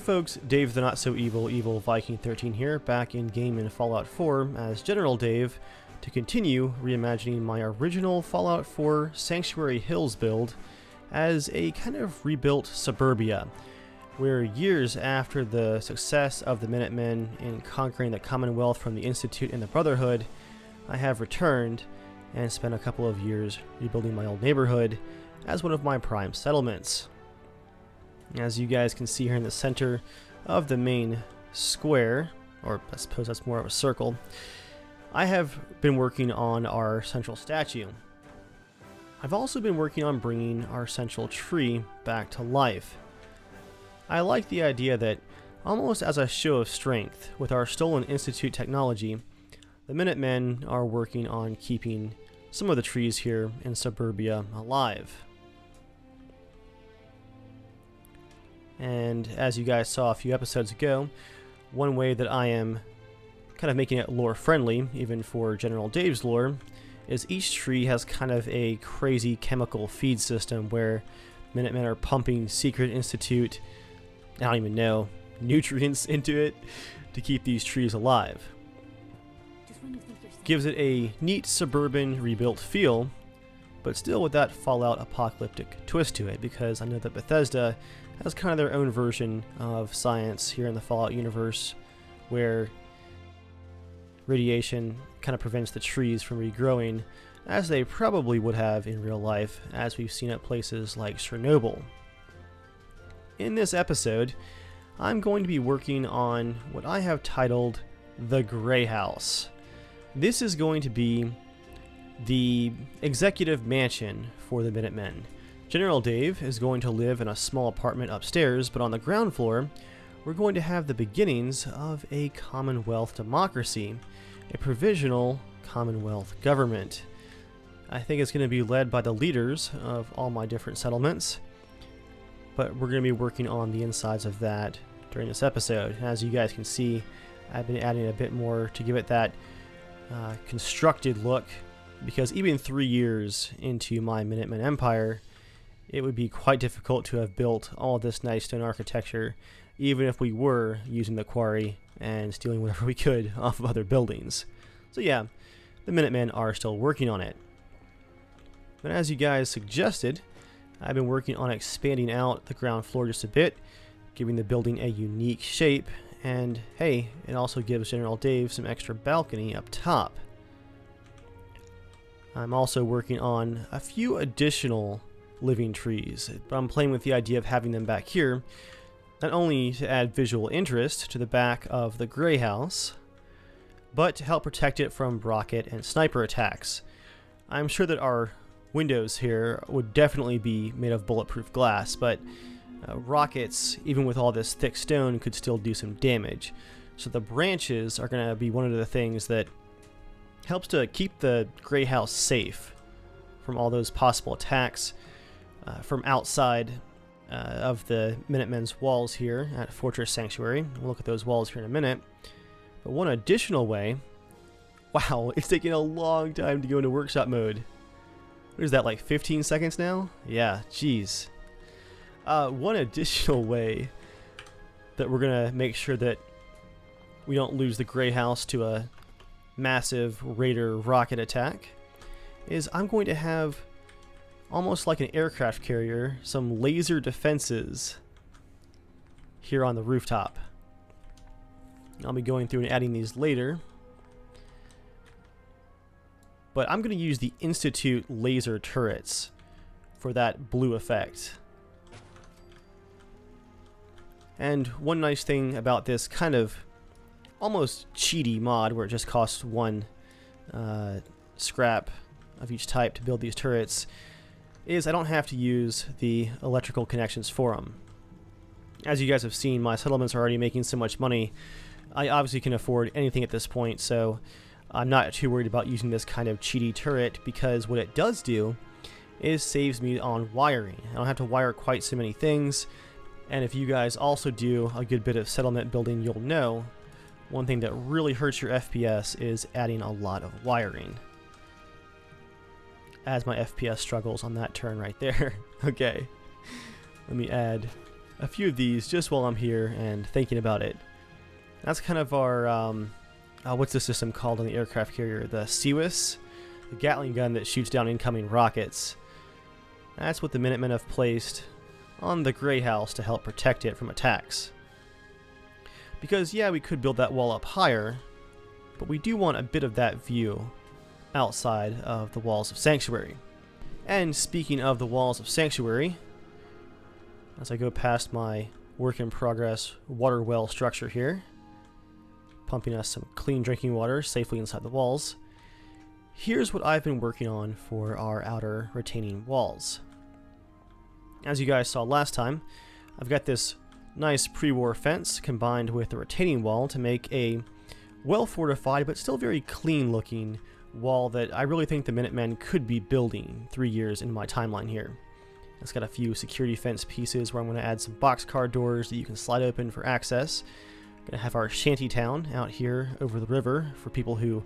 folks, Dave the Not So Evil Viking 13 here, back in game in Fallout 4 as General Dave to continue reimagining my original Fallout 4 Sanctuary Hills build as a kind of rebuilt suburbia, where years after the success of the Minutemen in conquering the Commonwealth from the Institute and the Brotherhood, I have returned and spent a couple of years rebuilding my old neighborhood as one of my prime settlements. As you guys can see here in the center of the main square, or I suppose that's more of a circle, I have been working on our central statue. I've also been working on bringing our central tree back to life. I like the idea that, almost as a show of strength, with our stolen Institute technology, the Minutemen are working on keeping some of the trees here in suburbia alive. And as you guys saw a few episodes ago, one way that I am kind of making it lore friendly, even for General Dave's lore, is each tree has kind of a crazy chemical feed system where Minutemen are pumping Secret Institute, I don't even know, nutrients into it to keep these trees alive. Gives it a neat suburban rebuilt feel, but still with that Fallout apocalyptic twist to it, because I know that Bethesda has kind of their own version of science here in the Fallout universe, where radiation kind of prevents the trees from regrowing, as they probably would have in real life, as we've seen at places like Chernobyl. In this episode, I'm going to be working on what I have titled the Grey House. This is going to be the executive mansion for the Minutemen. General Dave is going to live in a small apartment upstairs, but on the ground floor, we're going to have the beginnings of a Commonwealth democracy, a provisional Commonwealth government. I think it's going to be led by the leaders of all my different settlements, but we're going to be working on the insides of that during this episode. As you guys can see, I've been adding a bit more to give it that constructed look, because even 3 years into my Minutemen Empire, it would be quite difficult to have built all this nice stone architecture, even if we were using the quarry and stealing whatever we could off of other buildings. So yeah, the Minutemen are still working on it. But as you guys suggested, I've been working on expanding out the ground floor just a bit, giving the building a unique shape, and hey, it also gives General Dave some extra balcony up top. I'm also working on a few additional living trees, but I'm playing with the idea of having them back here, not only to add visual interest to the back of the Grey House, but to help protect it from rocket and sniper attacks. I'm sure that our windows here would definitely be made of bulletproof glass, but rockets, even with all this thick stone, could still do some damage. So the branches are going to be one of the things that helps to keep the Grey House safe from all those possible attacks from outside of the Minutemen's walls here at Fortress Sanctuary. We'll look at those walls here in a minute. But one additional way, wow, it's taking a long time to go into workshop mode. What is that, like 15 seconds now? Yeah, jeez. One additional way that we're going to make sure that we don't lose the Grey House to a massive Raider rocket attack is I'm going to have, almost like an aircraft carrier, some laser defenses here on the rooftop. I'll be going through and adding these later, but I'm going to use the Institute laser turrets for that blue effect. And one nice thing about this kind of almost cheaty mod, where it just costs one scrap of each type to build these turrets, is I don't have to use the electrical connections for them. As you guys have seen, my settlements are already making so much money, I obviously can afford anything at this point, so I'm not too worried about using this kind of cheaty turret, because what it does do is saves me on wiring. I don't have to wire quite so many things, and if you guys also do a good bit of settlement building, you'll know one thing that really hurts your FPS is adding a lot of wiring. As my FPS struggles on that turn right there. Okay, let me add a few of these just while I'm here and thinking about it. That's kind of our, what's the system called on the aircraft carrier? The CWIS, the Gatling gun that shoots down incoming rockets. That's what the Minutemen have placed on the Grey House to help protect it from attacks. Because, yeah, we could build that wall up higher, but we do want a bit of that view outside of the walls of Sanctuary. And speaking of the walls of Sanctuary, as I go past my work in progress water well structure here, pumping us some clean drinking water safely inside the walls, here's what I've been working on for our outer retaining walls. As you guys saw last time, I've got this nice pre-war fence combined with the retaining wall to make a well fortified but still very clean looking wall that I really think the Minutemen could be building 3 years into my timeline here. It's got a few security fence pieces where I'm going to add some boxcar doors that you can slide open for access. I'm going to have our shanty town out here over the river for people who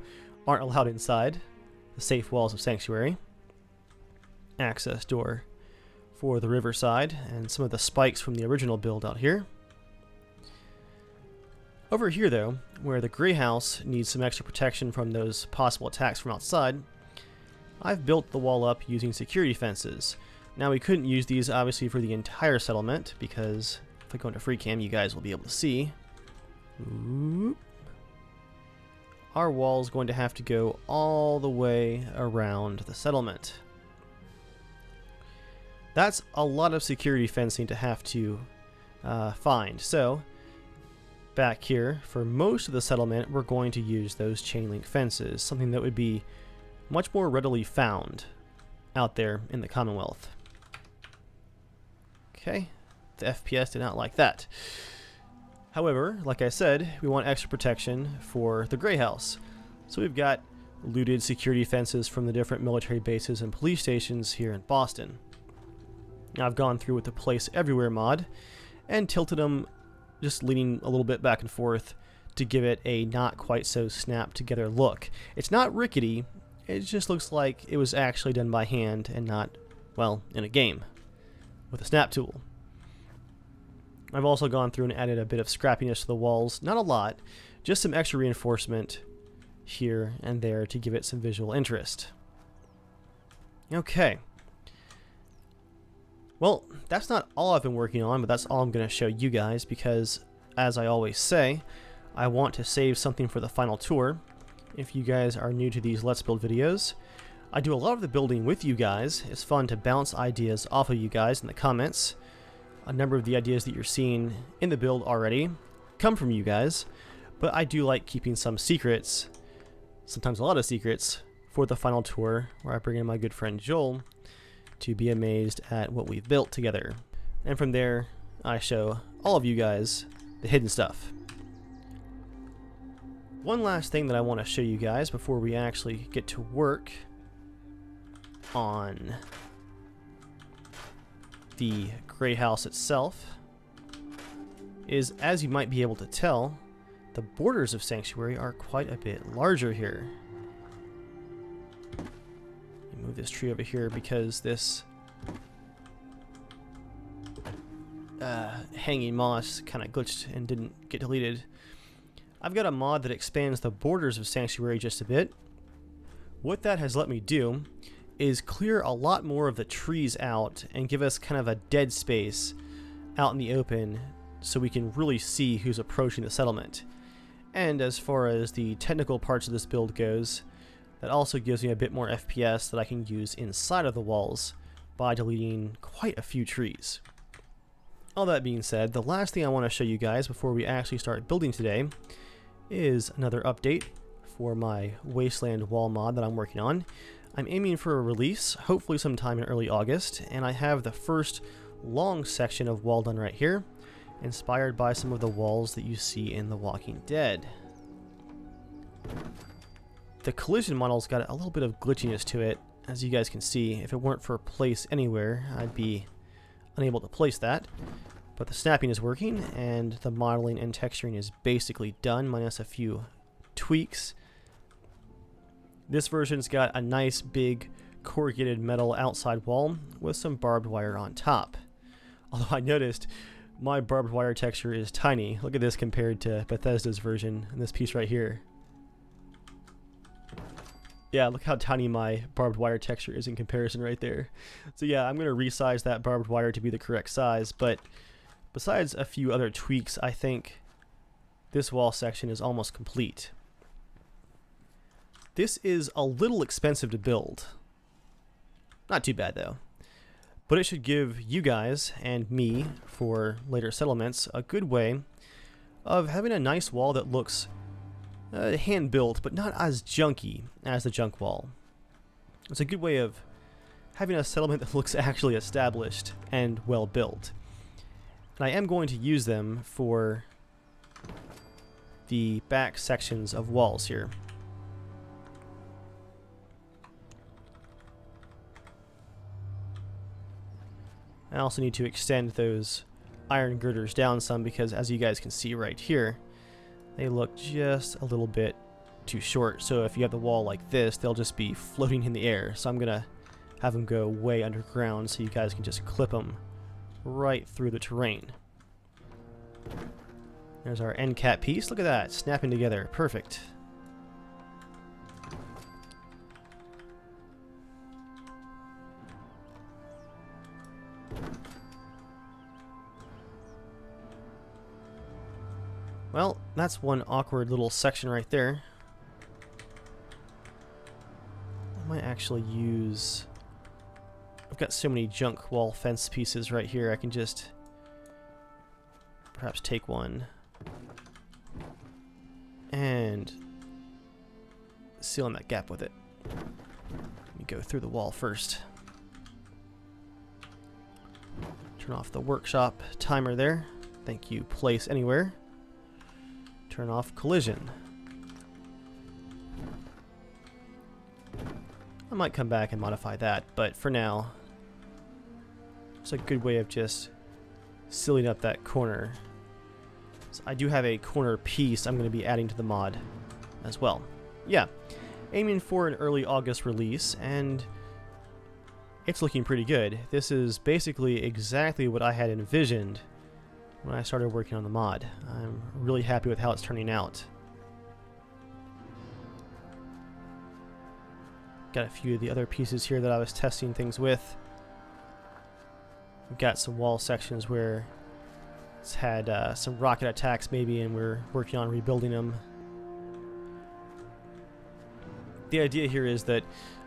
aren't allowed inside the safe walls of Sanctuary. Access door for the riverside and some of the spikes from the original build out here. Over here though, where the Grey House needs some extra protection from those possible attacks from outside, I've built the wall up using security fences. Now we couldn't use these obviously for the entire settlement because if I go into free cam you guys will be able to see. Oop. Our wall is going to have to go all the way around the settlement. That's a lot of security fencing to have to find. So back here, for most of the settlement, we're going to use those chain link fences, something that would be much more readily found out there in the Commonwealth. Okay, the FPS did not like that. However, like I said, we want extra protection for the Grey House. So we've got looted security fences from the different military bases and police stations here in Boston. Now I've gone through with the Place Everywhere mod and tilted them just leaning a little bit back and forth to give it a not quite so snapped together look. It's not rickety, it just looks like it was actually done by hand and not, well, in a game with a snap tool. I've also gone through and added a bit of scrappiness to the walls, not a lot, just some extra reinforcement here and there to give it some visual interest. Okay. Well, that's not all I've been working on, but that's all I'm going to show you guys because, as I always say, I want to save something for the final tour. If you guys are new to these Let's Build videos, I do a lot of the building with you guys. It's fun to bounce ideas off of you guys in the comments. A number of the ideas that you're seeing in the build already come from you guys, but I do like keeping some secrets, sometimes a lot of secrets, for the final tour where I bring in my good friend Joel to be amazed at what we've built together. And from there, I show all of you guys the hidden stuff. One last thing that I want to show you guys before we actually get to work on the Grey House itself is, as you might be able to tell, the borders of Sanctuary are quite a bit larger here. Move this tree over here because this hanging moss kind of glitched and didn't get deleted. I've got a mod that expands the borders of Sanctuary just a bit. What that has let me do is clear a lot more of the trees out and give us kind of a dead space out in the open so we can really see who's approaching the settlement. And as far as the technical parts of this build goes, that also gives me a bit more FPS that I can use inside of the walls by deleting quite a few trees. All that being said, the last thing I want to show you guys before we actually start building today is another update for my Wasteland Wall Mod that I'm working on. I'm aiming for a release, hopefully sometime in early August, and I have the first long section of wall done right here, inspired by some of the walls that you see in The Walking Dead. The collision model's got a little bit of glitchiness to it, as you guys can see. If it weren't for Place Anywhere, I'd be unable to place that. But the snapping is working, and the modeling and texturing is basically done, minus a few tweaks. This version's got a nice big corrugated metal outside wall with some barbed wire on top. Although I noticed my barbed wire texture is tiny. Look at this compared to Bethesda's version in this piece right here. Yeah, look how tiny my barbed wire texture is in comparison right there. So yeah, I'm going to resize that barbed wire to be the correct size, but besides a few other tweaks, I think this wall section is almost complete. This is a little expensive to build. Not too bad though. But it should give you guys and me, for later settlements, a good way of having a nice wall that looks hand-built, but not as junky as the junk wall. It's a good way of having a settlement that looks actually established and well-built. And I am going to use them for the back sections of walls here. I also need to extend those iron girders down some because, as you guys can see right here, they look just a little bit too short. So if you have the wall like this, they'll just be floating in the air. So I'm going to have them go way underground so you guys can just clip them right through the terrain. There's our end cap piece. Look at that, snapping together. Perfect. Well, that's one awkward little section right there. I might actually use... I've got so many junk wall fence pieces right here, I can just perhaps take one and seal in that gap with it. Let me go through the wall first. Turn off the workshop timer there. Thank you, place anywhere. Turn off collision. I might come back and modify that, but for now, it's a good way of just sealing up that corner. So I do have a corner piece I'm going to be adding to the mod as well. Yeah, aiming for an early August release, and it's looking pretty good. This is basically exactly what I had envisioned when I started working on the mod. I'm really happy with how it's turning out. Got a few of the other pieces here that I was testing things with. We've got some wall sections where it's had some rocket attacks maybe, and we're working on rebuilding them. The idea here is that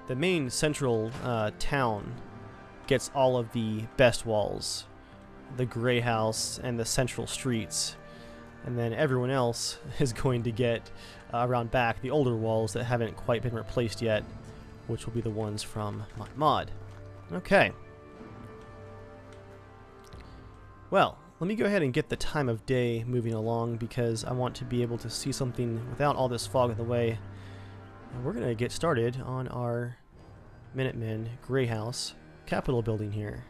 the main central town gets all of the best walls. The gray house and the central streets, and then everyone else is going to get around back the older walls that haven't quite been replaced yet, which will be the ones from my mod. Okay, well, let me go ahead and get the time of day moving along because I want to be able to see something without all this fog in the way, and we're gonna get started on our Minutemen Gray House Capitol building here.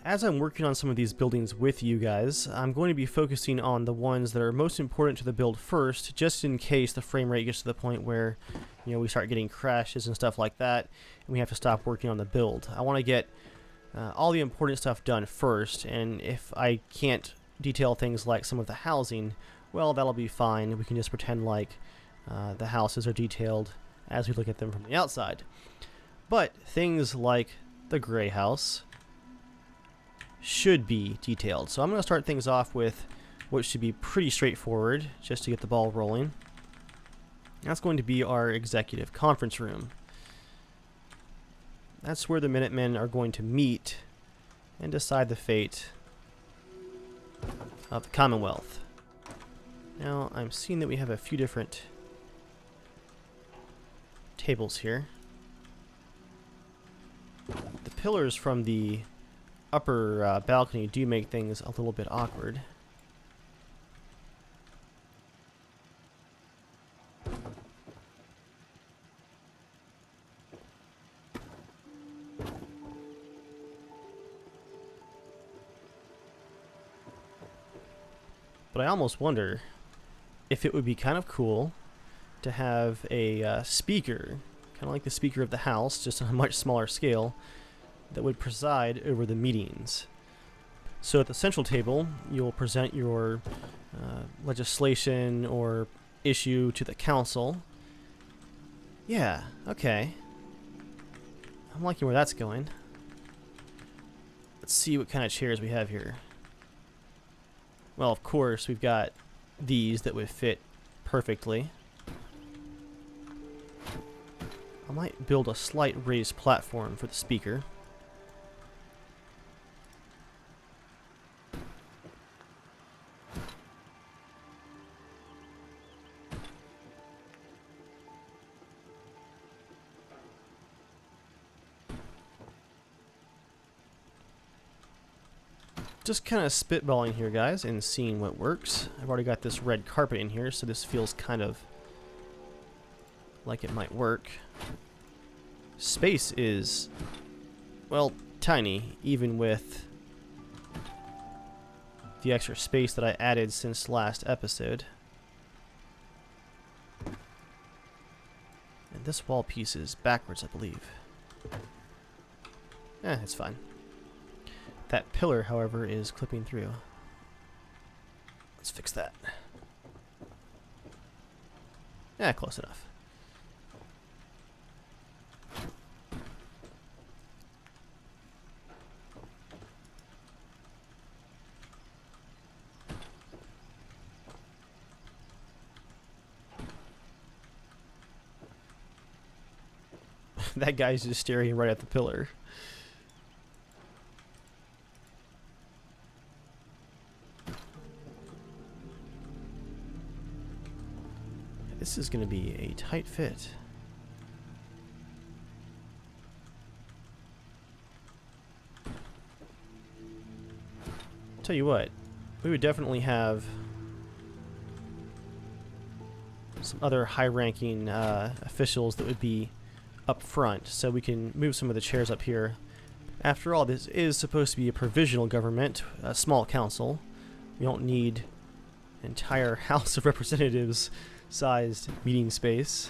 As I'm working on some of these buildings with you guys, I'm going to be focusing on the ones that are most important to the build first, just in case the frame rate gets to the point where, you know, we start getting crashes and stuff like that, and we have to stop working on the build. I want to get all the important stuff done first, and if I can't detail things like some of the housing, well, that'll be fine. We can just pretend like the houses are detailed as we look at them from the outside. But things like the gray house should be detailed. So I'm going to start things off with what should be pretty straightforward just to get the ball rolling. That's going to be our executive conference room. That's where the Minutemen are going to meet and decide the fate of the Commonwealth. Now I'm seeing that we have a few different tables here. The pillars from the upper balcony do make things a little bit awkward. But I almost wonder if it would be kind of cool to have a speaker, kind of like the Speaker of the House, just on a much smaller scale, that would preside over the meetings. So at the central table, you'll present your legislation or issue to the council. Yeah, okay. I'm liking where that's going. Let's see what kind of chairs we have here. Well, of course, we've got these that would fit perfectly. I might build a slight raised platform for the speaker. Just kind of spitballing here, guys, and seeing what works. I've already got this red carpet in here, so this feels kind of like it might work. Space is, well, tiny, even with the extra space that I added since last episode. And this wall piece is backwards, I believe. It's fine. That pillar, however, is clipping through. Let's fix that. Close enough. That guy's just staring right at the pillar. This is going to be a tight fit. Tell you what, we would definitely have some other high-ranking officials that would be up front, so we can move some of the chairs up here. After all, this is supposed to be a provisional government, a small council. We don't need an entire House of Representatives sized meeting space.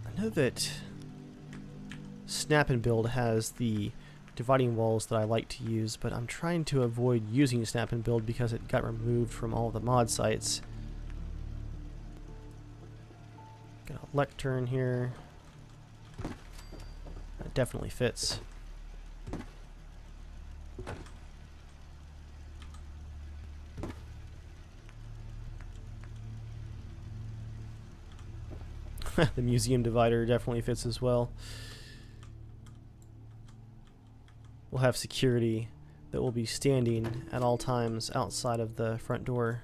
I know that Snap and Build has the dividing walls that I like to use, but I'm trying to avoid using Snap and Build because it got removed from all the mod sites. Got a lectern here. That definitely fits. The museum divider definitely fits as well. We'll have security that will be standing at all times outside of the front door.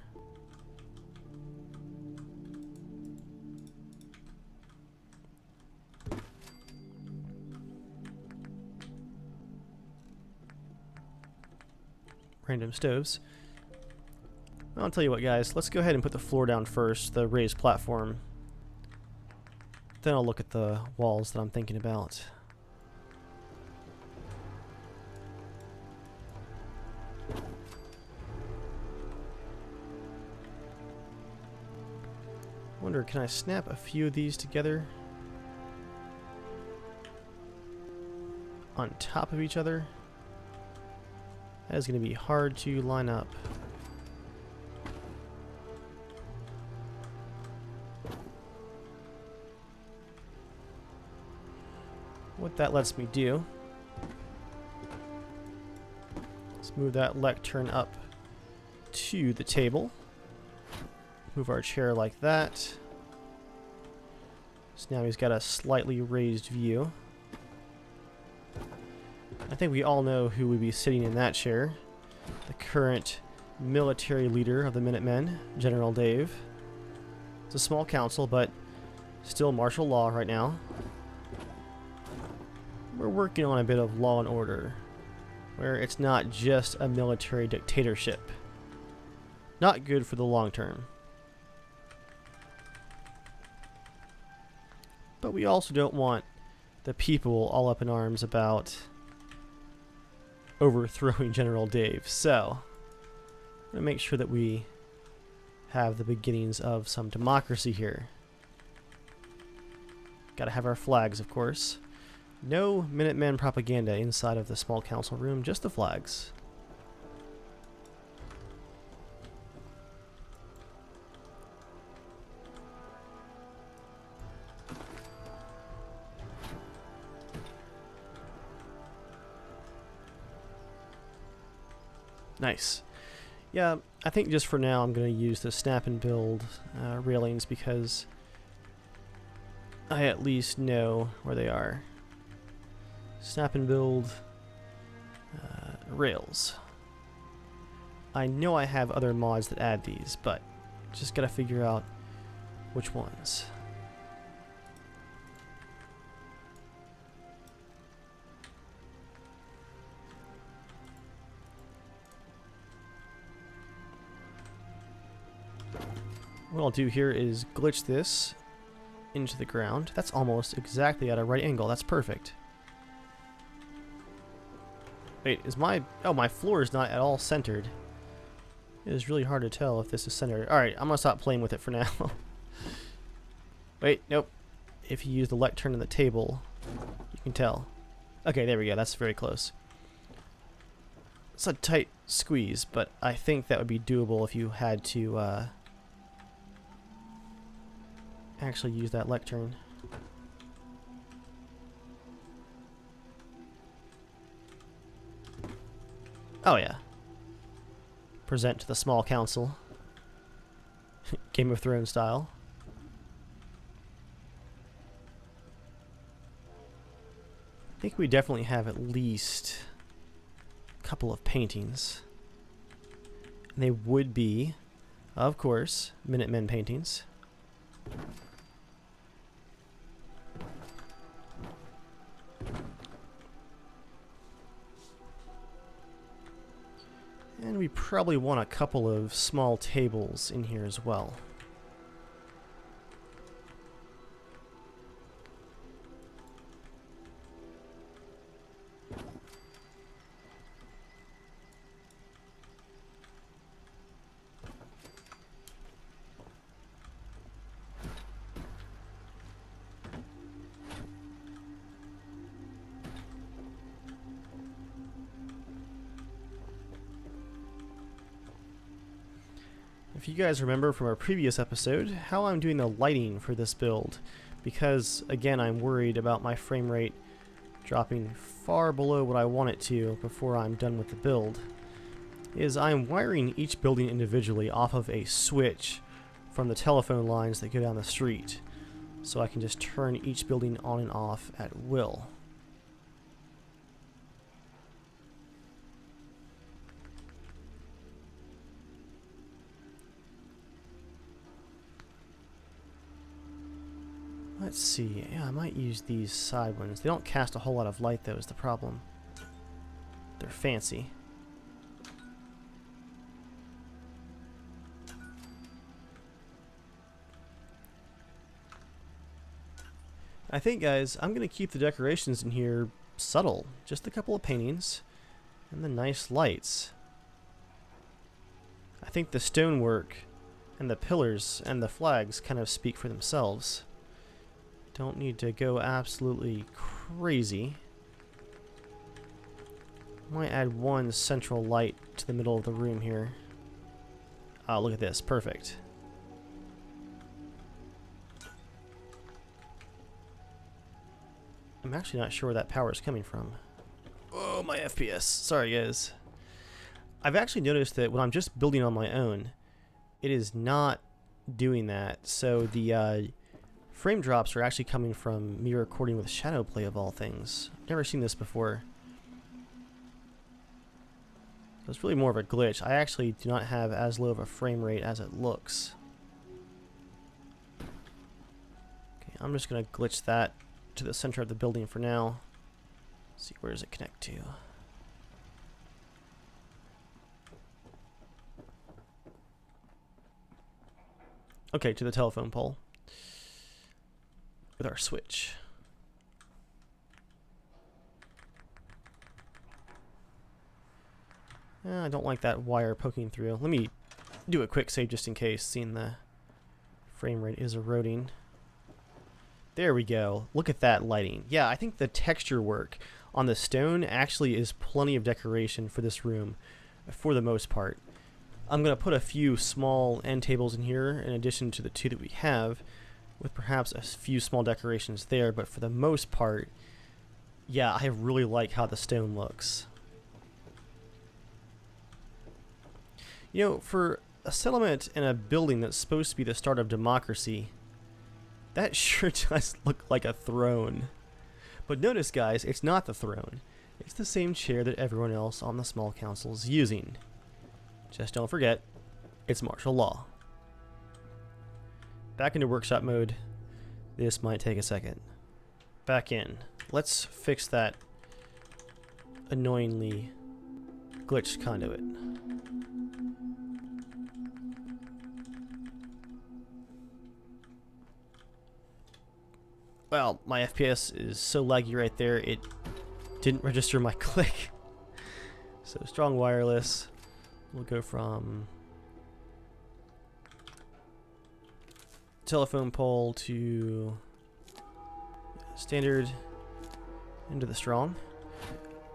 Random stoves. I'll tell you what, guys, let's go ahead and put the floor down first, the raised platform. Then I'll look at the walls that I'm thinking about. Wonder, can I snap a few of these together on top of each other? That is going to be hard to line up. What that lets me do, let's move that lectern up to the table. Move our chair like that. So now he's got a slightly raised view. I think we all know who would be sitting in that chair. The current military leader of the Minutemen, General Dave. It's a small council, but still martial law right now. We're working on a bit of law and order, where it's not just a military dictatorship. Not good for the long term. But we also don't want the people all up in arms about overthrowing General Dave. So, I'm going to make sure that we have the beginnings of some democracy here. Gotta have our flags, of course. No Minutemen propaganda inside of the small council room, just the flags. Nice. Yeah, I think just for now I'm going to use the snap and build railings because I at least know where they are. Snap and build rails. I know I have other mods that add these, but just gotta figure out which ones. What I'll do here is glitch this into the ground. That's almost exactly at a right angle. That's perfect. Wait, is my... Oh, my floor is not at all centered. It is really hard to tell if this is centered. Alright, I'm going to stop playing with it for now. Wait, nope. If you use the lectern on the table, you can tell. Okay, there we go. That's very close. It's a tight squeeze, but I think that would be doable if you had to actually use that lectern. Oh yeah. Present to the small council. Game of Thrones style. I think we definitely have at least a couple of paintings. And they would be, of course, Minutemen paintings. And we probably want a couple of small tables in here as well. If you guys remember from our previous episode, how I'm doing the lighting for this build, because again I'm worried about my frame rate dropping far below what I want it to before I'm done with the build, is I'm wiring each building individually off of a switch from the telephone lines that go down the street, so I can just turn each building on and off at will. Let's see, yeah, I might use these side ones. They don't cast a whole lot of light though, is the problem. They're fancy. I think, guys, I'm going to keep the decorations in here subtle. Just a couple of paintings and the nice lights. I think the stonework and the pillars and the flags kind of speak for themselves. Don't need to go absolutely crazy. Might add one central light to the middle of the room here. Oh, look at this. Perfect. I'm actually not sure where that power is coming from. Oh, my FPS. Sorry, guys. I've actually noticed that when I'm just building on my own, it is not doing that. So the frame drops are actually coming from me recording with shadow play of all things. I've never seen this before. So it's really more of a glitch. I actually do not have as low of a frame rate as it looks. Okay, I'm just going to glitch that to the center of the building for now. Let's see, where does it connect to? Okay, to the telephone pole. With our switch. I don't like that wire poking through. Let me do a quick save just in case, seeing the frame rate is eroding. There we go. Look at that lighting. Yeah, I think the texture work on the stone actually is plenty of decoration for this room, for the most part. I'm going to put a few small end tables in here in addition to the two that we have, with perhaps a few small decorations there, but for the most part, yeah, I really like how the stone looks. You know, for a settlement and a building that's supposed to be the start of democracy, that sure does look like a throne. But notice, guys, it's not the throne. It's the same chair that everyone else on the small council is using. Just don't forget, it's martial law. Back into workshop mode. This might take a second. Back in. Let's fix that annoyingly glitched conduit. Well, my FPS is so laggy right there, it didn't register my click. So strong wireless. We'll go from telephone pole to standard into the strong.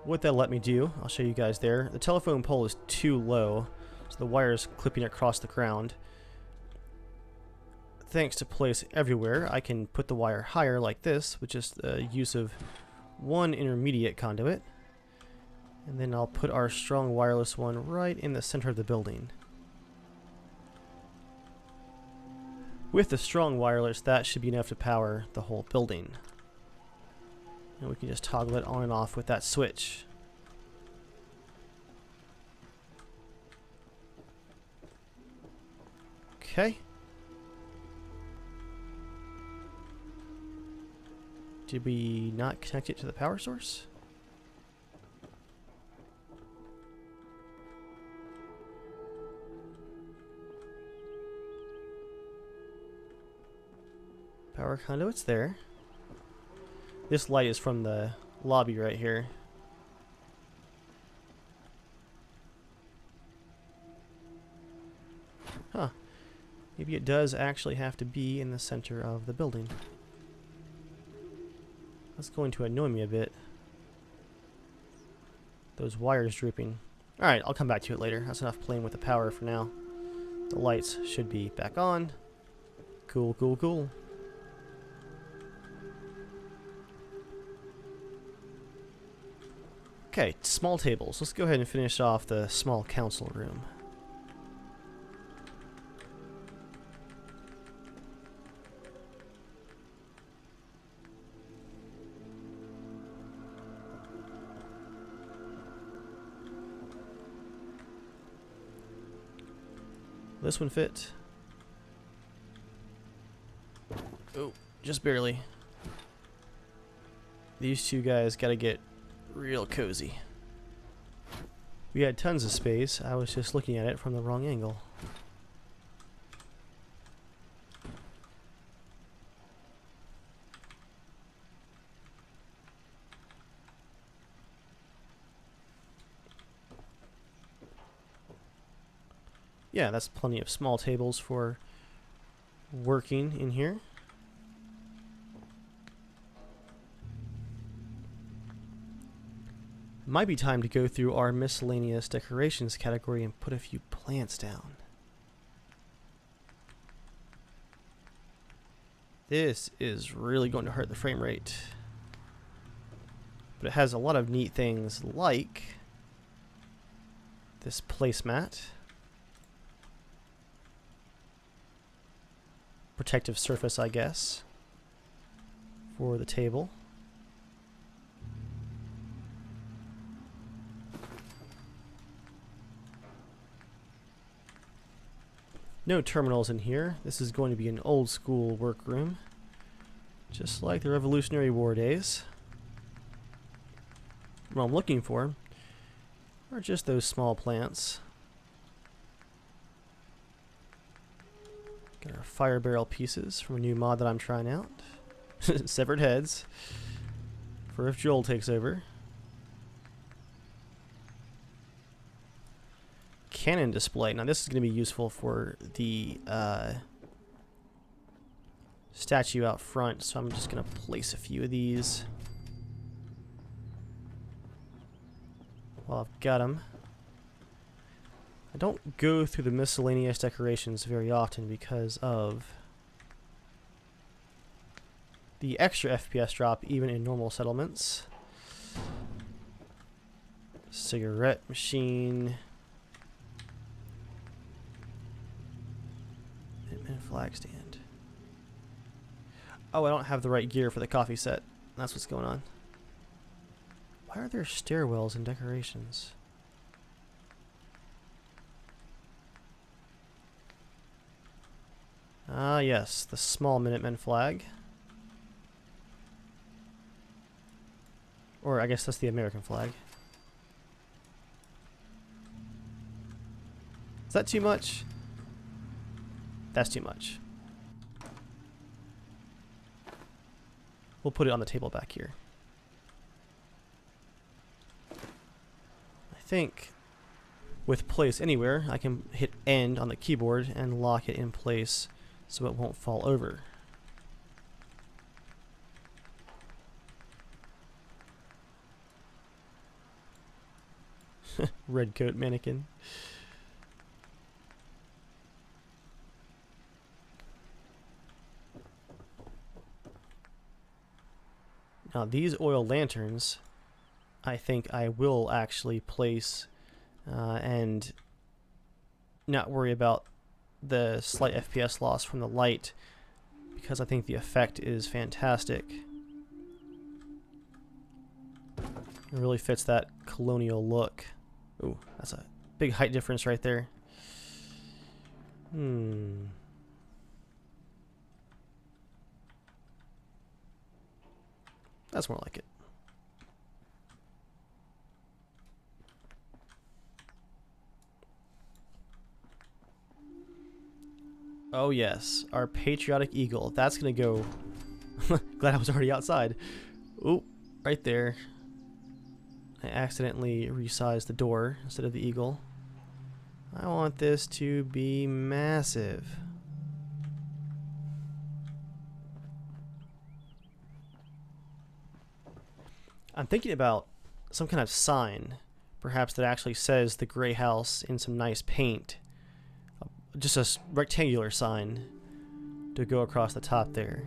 What that'll let me do, I'll show you guys there. The telephone pole is too low, so the wire is clipping across the ground. Thanks to place everywhere, I can put the wire higher like this, with just the use of one intermediate conduit. And then I'll put our strong wireless one right in the center of the building. With the strong wireless, that should be enough to power the whole building. And we can just toggle it on and off with that switch. Okay. Did we not connect it to the power source? Power conduit's there. This light is from the lobby right here. Huh. Maybe it does actually have to be in the center of the building. That's going to annoy me a bit. Those wires drooping. Alright, I'll come back to it later. That's enough playing with the power for now. The lights should be back on. Cool, cool, cool. Okay, small tables. Let's go ahead and finish off the small council room. This one fit. Oh, just barely. These two guys gotta get real cozy. We had tons of space. I was just looking at it from the wrong angle. Yeah, that's plenty of small tables for working in here. Might be time to go through our miscellaneous decorations category and put a few plants down. This is really going to hurt the frame rate. But it has a lot of neat things like this placemat. Protective surface, I guess, for the table. No terminals in here. This is going to be an old school workroom, just like the Revolutionary War days. What I'm looking for are just those small plants. Got our fire barrel pieces from a new mod that I'm trying out. Severed heads for if Joel takes over. Cannon display. Now this is going to be useful for the statue out front, so I'm just going to place a few of these while I've got them. I don't go through the miscellaneous decorations very often because of the extra FPS drop even in normal settlements. Cigarette machine. And flag stand. Oh, I don't have the right gear for the coffee set. That's what's going on. Why are there stairwells and decorations? Ah, yes, the small Minutemen flag. Or I guess that's the American flag. Is that too much? That's too much. We'll put it on the table back here. I think with place anywhere, I can hit end on the keyboard and lock it in place so it won't fall over. Red coat mannequin. Now these oil lanterns, I think I will actually place and not worry about the slight FPS loss from the light, because I think the effect is fantastic. It really fits that colonial look. Ooh, that's a big height difference right there. That's more like it. Oh yes, our patriotic eagle. That's gonna go. Glad I was already outside. Ooh, right there. I accidentally resized the door instead of the eagle. I want this to be massive. I'm thinking about some kind of sign, perhaps that actually says the Gray House in some nice paint. Just a rectangular sign to go across the top there.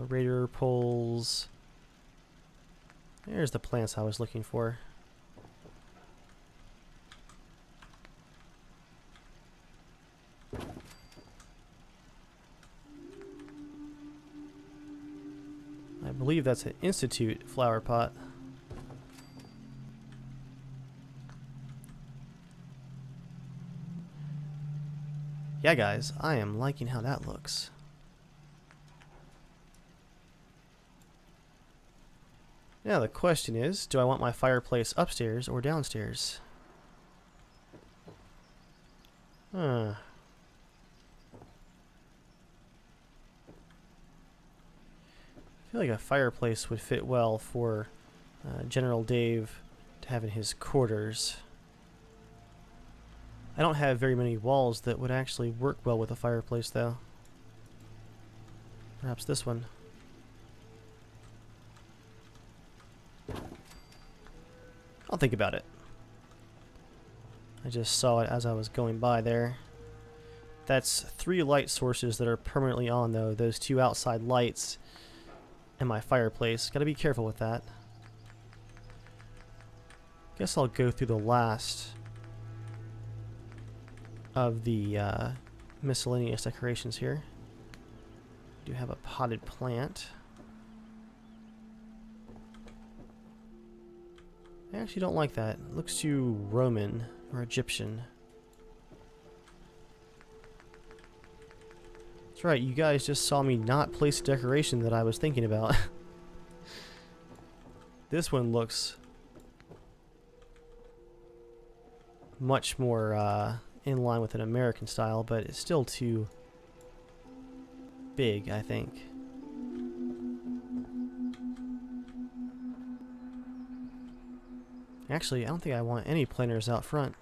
Raider poles. There's the plants I was looking for. I believe that's an Institute flower pot. Yeah, guys, I am liking how that looks. Now the question is, do I want my fireplace upstairs or downstairs? I feel like a fireplace would fit well for General Dave to have in his quarters. I don't have very many walls that would actually work well with a fireplace, though. Perhaps this one. I'll think about it. I just saw it as I was going by there. That's 3 light sources that are permanently on, though. Those 2 outside lights and my fireplace. Gotta be careful with that. Guess I'll go through the last of the miscellaneous decorations here. Do have a potted plant. I actually don't like that. It looks too Roman or Egyptian. That's right, you guys just saw me not place a decoration that I was thinking about. This one looks much more in line with an American style, but it's still too big, I think. Actually, I don't think I want any planters out front.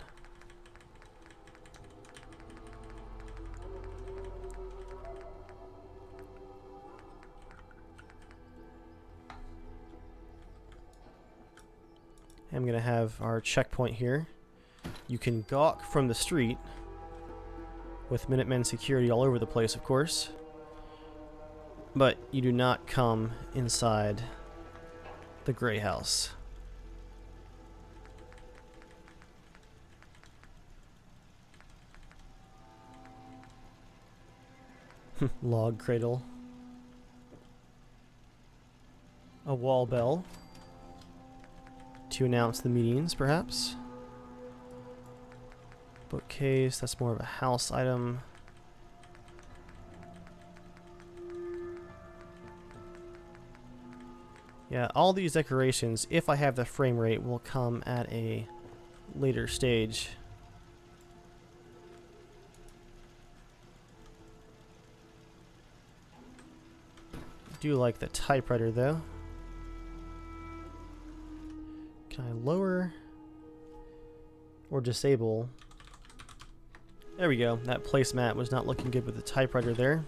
to have our checkpoint here. You can gawk from the street, with Minutemen security all over the place, of course. But you do not come inside the Gray House. Log cradle. A wall bell to announce the meetings, perhaps. Bookcase, that's more of a house item. Yeah, all these decorations, if I have the frame rate, will come at a later stage. I do like the typewriter though. Can I lower or disable? There we go. That placemat was not looking good with the typewriter there.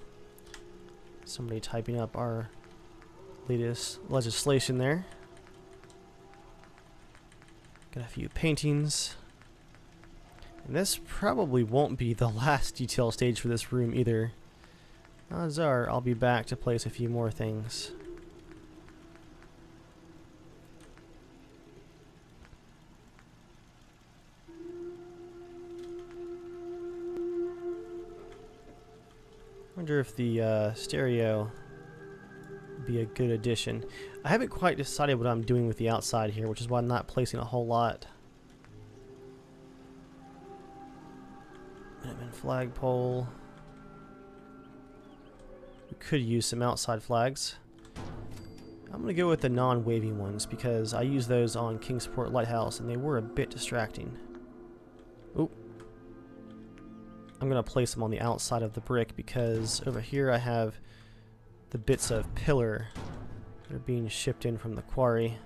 Somebody typing up our latest legislation there. Got a few paintings. And this probably won't be the last detail stage for this room either. Odds are I'll be back to place a few more things. Wonder if the stereo would be a good addition. I haven't quite decided what I'm doing with the outside here, which is why I'm not placing a whole lot. Minuteman flagpole. We could use some outside flags. I'm going to go with the non-waving ones because I use those on Kingsport Lighthouse and they were a bit distracting. Oop. I'm going to place them on the outside of the brick because over here I have the bits of pillar that are being shipped in from the quarry.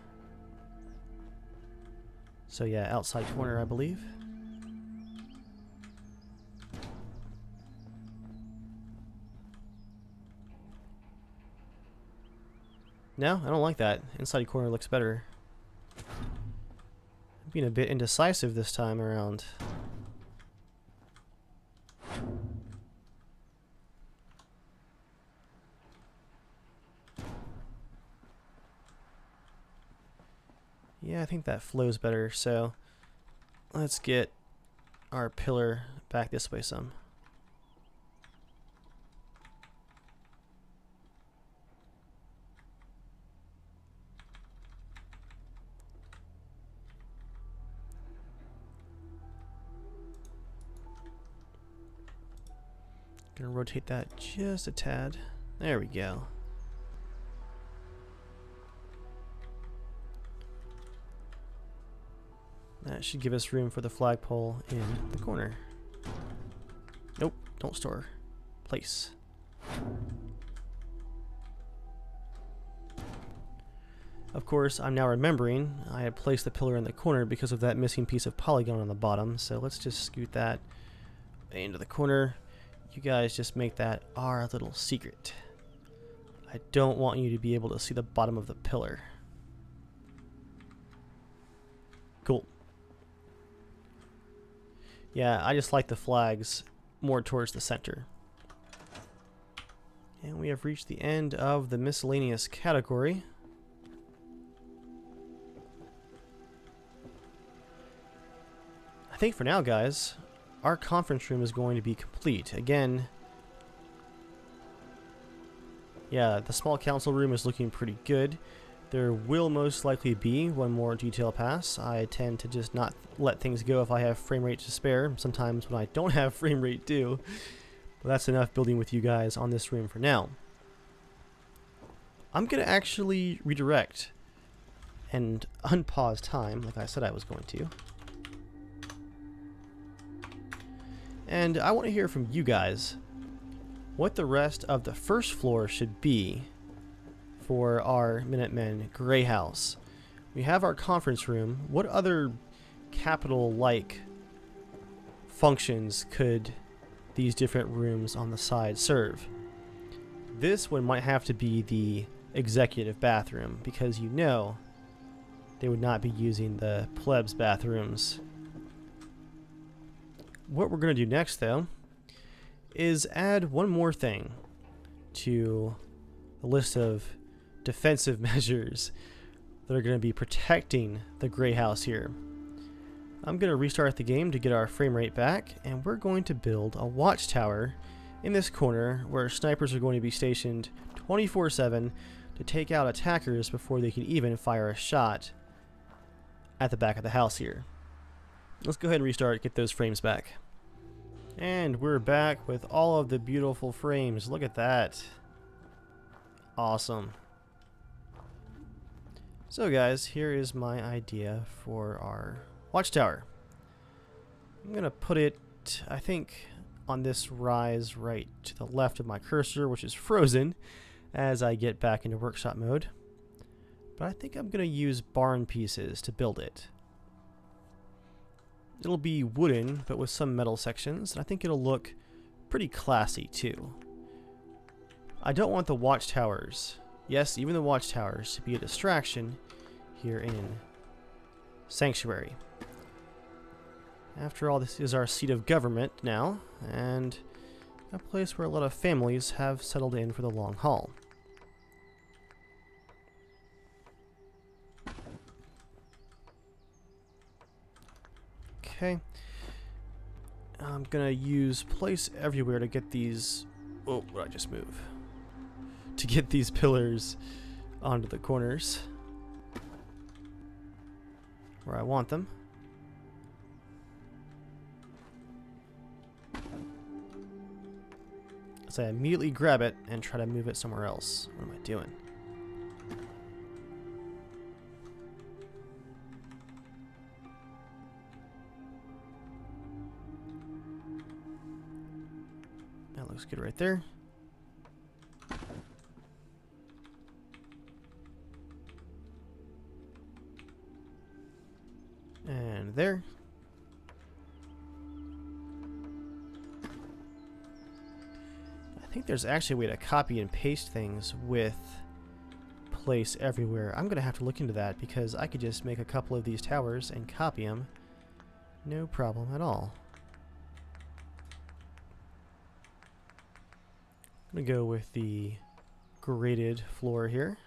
So yeah, outside corner I believe. No, I don't like that. Inside corner looks better. I'm being a bit indecisive this time around. Yeah, I think that flows better, so let's get our pillar back this way some. Gonna rotate that just a tad. There we go. That should give us room for the flagpole in the corner. Nope, don't store. Place. Of course, I'm now remembering I had placed the pillar in the corner because of that missing piece of polygon on the bottom, so let's just scoot that into the corner. You guys just make that our little secret. I don't want you to be able to see the bottom of the pillar. Cool. Yeah, I just like the flags more towards the center. And we have reached the end of the miscellaneous category. I think for now, guys, our conference room is going to be complete. Again, yeah, the small council room is looking pretty good. There will most likely be one more detail pass. I tend to just not let things go if I have frame rate to spare. Sometimes when I don't have frame rate too. But that's enough building with you guys on this room for now. I'm going to actually redirect and unpause time like I said I was going to. And I want to hear from you guys what the rest of the first floor should be for our Minutemen Gray House. We have our conference room. What other capital-like functions could these different rooms on the side serve? This one might have to be the executive bathroom because you know they would not be using the plebs bathrooms. What we're going to do next, though, is add one more thing to the list of defensive measures that are going to be protecting the gray house here. I'm going to restart the game to get our frame rate back, and we're going to build a watchtower in this corner where snipers are going to be stationed 24/7 to take out attackers before they can even fire a shot at the back of the house here. Let's go ahead and restart, get those frames back. And we're back with all of the beautiful frames. Look at that. Awesome. So guys, here is my idea for our watchtower. I'm going to put it, I think, on this rise right to the left of my cursor, which is frozen as I get back into workshop mode. But I think I'm going to use barn pieces to build it. It'll be wooden, but with some metal sections, and I think it'll look pretty classy too. I don't want the watchtowers, yes, even the watchtowers, to be a distraction here in Sanctuary. After all, this is our seat of government now, and a place where a lot of families have settled in for the long haul. Okay. I'm gonna use place everywhere to get these... Oh, what did I just move? To get these pillars onto the corners where I want them. So I immediately grab it and try to move it somewhere else. What am I doing? That looks good right there. And there. I think there's actually a way to copy and paste things with place everywhere. I'm going to have to look into that because I could just make a couple of these towers and copy them. No problem at all. I'm going to go with the graded floor here.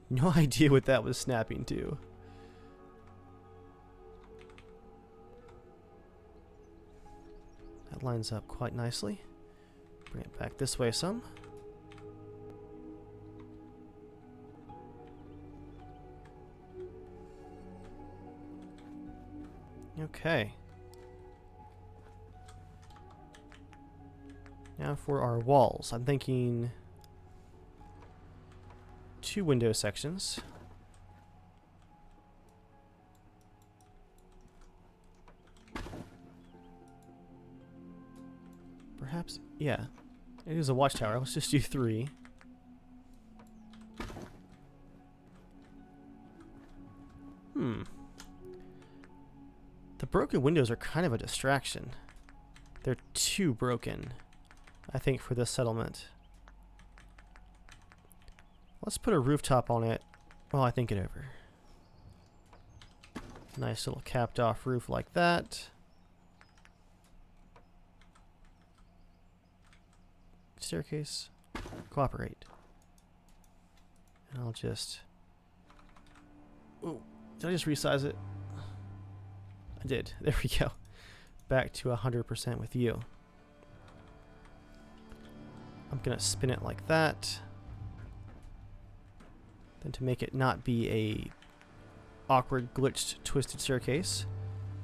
No idea what that was snapping to. That lines up quite nicely. Bring it back this way some. Okay. Now for our walls. I'm thinking 2 window sections. Perhaps, yeah. It is a watchtower. Let's just do 3. The broken windows are kind of a distraction. They're too broken, I think, for this settlement. Let's put a rooftop on it while I think it over. Nice little capped off roof like that. Staircase, cooperate. And I'll just... Ooh, did I just resize it? I did. There we go. Back to 100% with you. I'm gonna spin it like that. Then to make it not be a awkward, glitched, twisted staircase,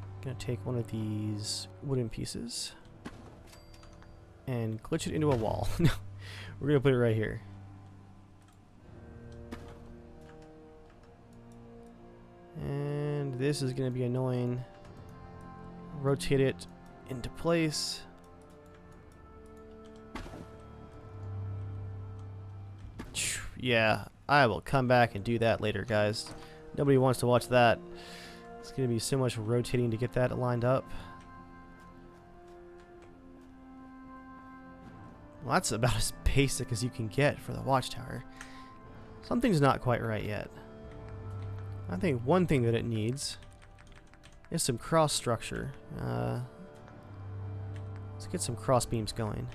I'm gonna take one of these wooden pieces and glitch it into a wall. No, we're gonna put it right here. And this is gonna be annoying. Rotate it into place. Yeah, I will come back and do that later, guys. Nobody wants to watch that. It's going to be so much rotating to get that lined up. Well, that's about as basic as you can get for the watchtower. Something's not quite right yet. I think one thing that it needs is some cross structure. Let's get some cross beams going.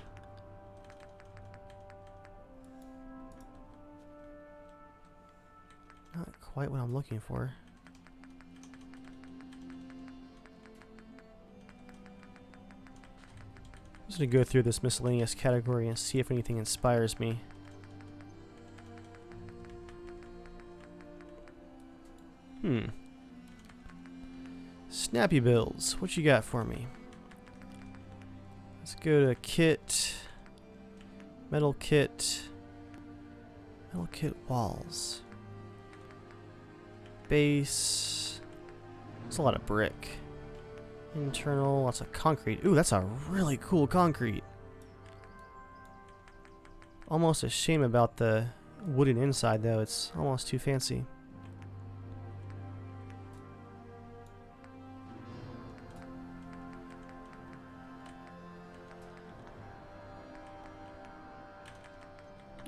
Not quite what I'm looking for. I'm just going to go through this miscellaneous category and see if anything inspires me. Snappy builds. What you got for me? Let's go to kit. Metal kit. Metal kit walls. Base. That's a lot of brick. Internal. Lots of concrete. Ooh, that's a really cool concrete. Almost a shame about the wooden inside though. It's almost too fancy.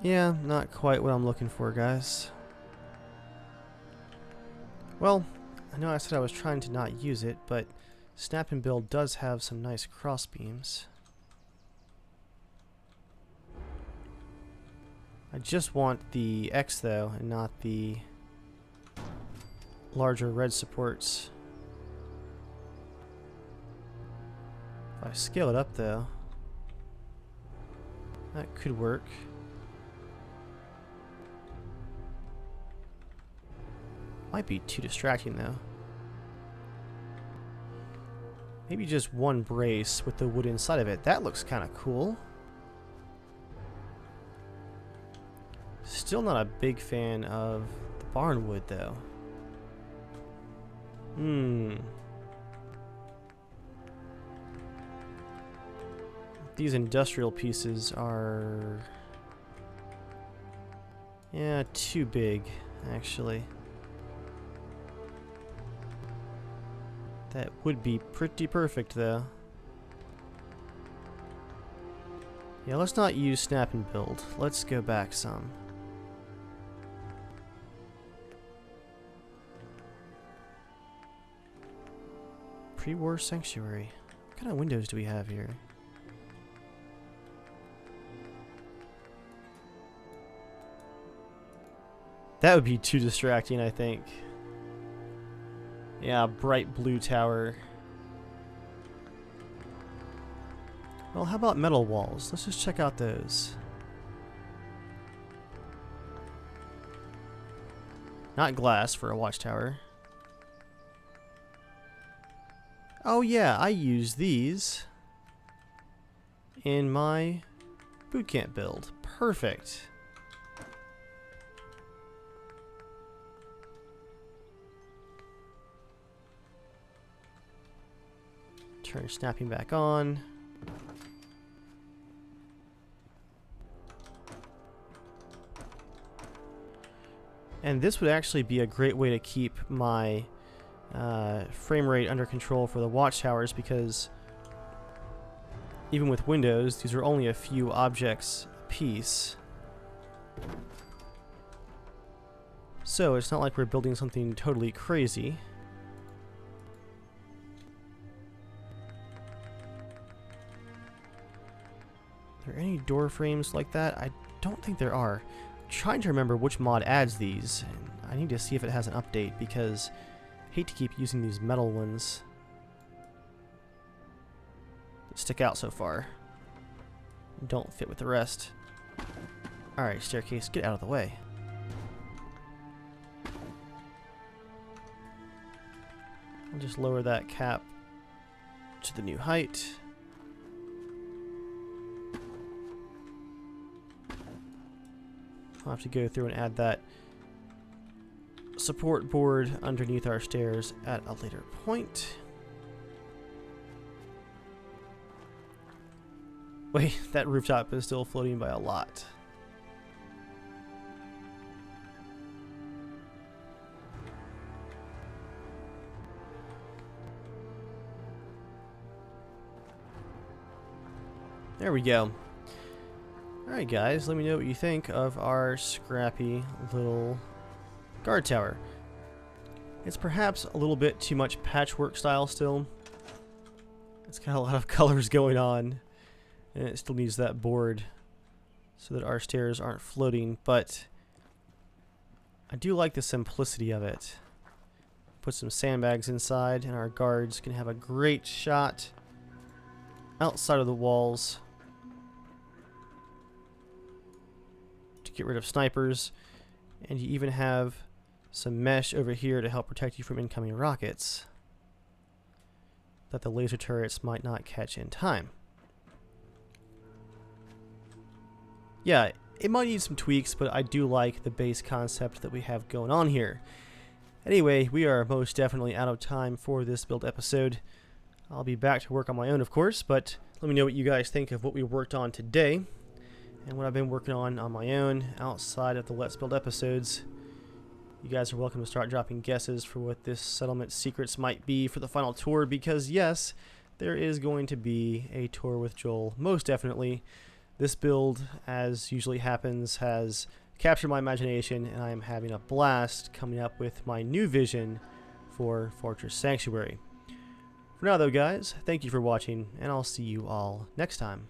Yeah, not quite what I'm looking for, guys. Well, I know I said I was trying to not use it, but Snap and Build does have some nice cross beams. I just want the X though, and not the larger red supports. If I scale it up though, that could work. Might be too distracting though. Maybe just one brace with the wood inside of it. That looks kind of cool. Still not a big fan of the barn wood though. These industrial pieces are... yeah, too big actually. That would be pretty perfect though. Yeah, let's not use Snap and Build. Let's go back some. Pre-war sanctuary. What kind of windows do we have here? That would be too distracting, I think. Yeah, bright blue tower. Well, how about metal walls? Let's just check out those. Not glass for a watchtower. Oh yeah, I use these in my boot camp build. Perfect. Turn snapping back on. And this would actually be a great way to keep my frame rate under control for the watchtowers, because even with Windows, these are only a few objects a piece. So it's not like we're building something totally crazy. Are there any door frames like that? I don't think there are. I'm trying to remember which mod adds these. And I need to see if it has an update, because I hate to keep using these metal ones that stick out so far. Don't fit with the rest. Alright, staircase, get out of the way. I'll just lower that cap to the new height. I'll have to go through and add that support board underneath our stairs at a later point. Wait, that rooftop is still floating by a lot. There we go. Alright guys, let me know what you think of our scrappy little guard tower. It's perhaps a little bit too much patchwork style still. It's got a lot of colors going on, and it still needs that board so that our stairs aren't floating, but I do like the simplicity of it. Put some sandbags inside and our guards can have a great shot outside of the walls to get rid of snipers, and you even have some mesh over here to help protect you from incoming rockets that the laser turrets might not catch in time. Yeah, it might need some tweaks, but I do like the base concept that we have going on here. Anyway, we are most definitely out of time for this build episode. I'll be back to work on my own, of course, but let me know what you guys think of what we worked on today and what I've been working on my own outside of the Let's Build episodes. You guys are welcome to start dropping guesses for what this settlement secrets might be for the final tour, because yes, there is going to be a tour with Joel, most definitely. This build, as usually happens, has captured my imagination, and I am having a blast coming up with my new vision for Fortress Sanctuary. For now though guys, thank you for watching, and I'll see you all next time.